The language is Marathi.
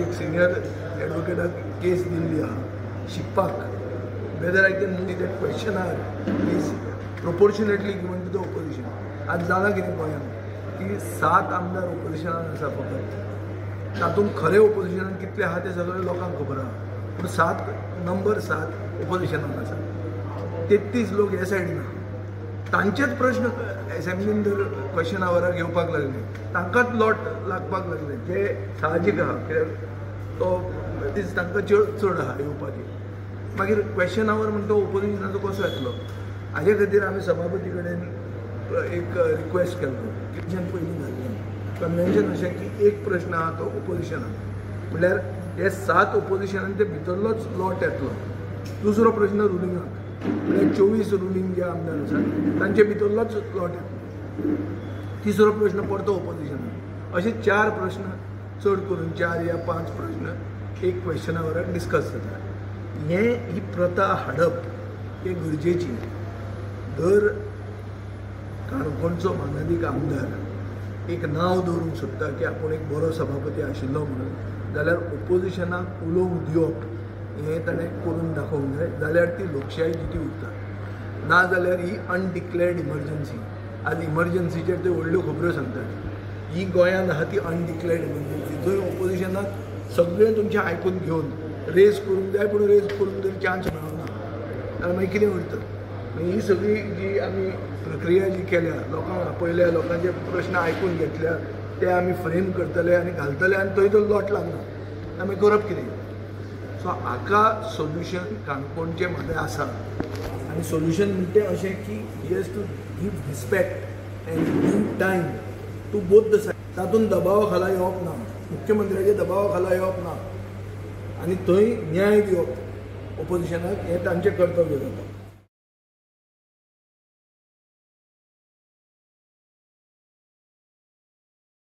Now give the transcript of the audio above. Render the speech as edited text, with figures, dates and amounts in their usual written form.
एक सिनियर एडवोकेटाक केस दिल्ली आहा शिकपाक whether I can move that questionnaire is proportionately given to the opposition. आज जालां कितें गोंयांत की 7 आमदार ओपोजिशनान आसा फकत तातूंत खरे ओपोजिशनान कितले आहा ते सगळे लोकांक खबर आहा पूण 7 ओपोजिशनान आसा 33 लोक हे सायडीन आहा तांचेच प्रश्न असेंब्लीन जर क्वेश्चन आवराक येवपाक लागले तांकांच लॉट लागपाक लागले जे साहजीक आहा कित्याक तो दीस तांकां चड आहा येवपाची मागीर क्वेश्चन आवर म्हणटा ओपोजिशनाचो कसो येतलो हाजे खातीर आमी सभापती कडेन एक रिक्वेस्ट केल्लो कितल्यान पयलीं घाल्लें कन्वेन्शन अशें की एक प्रश्न आहा तो ओपोजिशनाक म्हणल्यार हे 7 ओपोजिशनान ते भितरलोच लॉट येतलो दुसरो प्रश्न रुलिंगाक म्हणल्यार 24 रुलींग जे आमदार आसात तांचे भितरलोच लॉट येतलो तिसरो प्रश्न परतो ओपोजिशनाक अशे 4 प्रश्न चड करून 4 या 5 प्रश्न एक क्वेश्चन आवराक डिस्कस जाता ही प्रथा हाडप हे गरजेची दर काणकोणचो माननीक आमदार एक नांव दवरूंक सोदता की आपूण एक बरो सभापती आशिल्लो म्हणून जाल्यार ओपोजिशनाक उलोवंक दिवप हें ताणें करून दाखोवंक जाय जाल्यार ती लोकशाय जिती उरता ना जाल्यार ही अनडिक्लेअर्ड इमर्जन्सी आज इमर्जन्सीचेर त्यो व्हडल्यो खबरो सांगतात ही गोंयांत आहा ती अनडिक्लेअर्ड इमर्जन्सी जंय ओपोजिशनाक सगळें तुमचें आयकून घेवन रेज करूंक जाय पूण रेज करून जर चान्स मेळना जाल्यार मागीर कितें उरता ही सगळी जी आमी प्रक्रिया जी केल्या लोकांक आपयल्या लोकांचे प्रश्न आयकून घेतल्या ते आमी फ्रेम करतले आनी घालतले आनी थंय तो लॉट लागना आमी करप कितें सो हाका सोल्युशन काणकोणचे मध्ये आसा आनी सोल्युशन म्हणटे अशें की he has to give respect and give time to both the side तातूंत दबावा खाला येवप ना मुख्यमंत्र्याच्या दबावा खाला येवप ना आनी थंय न्याय दिवप ओपोजिशनाक हें तांचें कर्तव्य जाता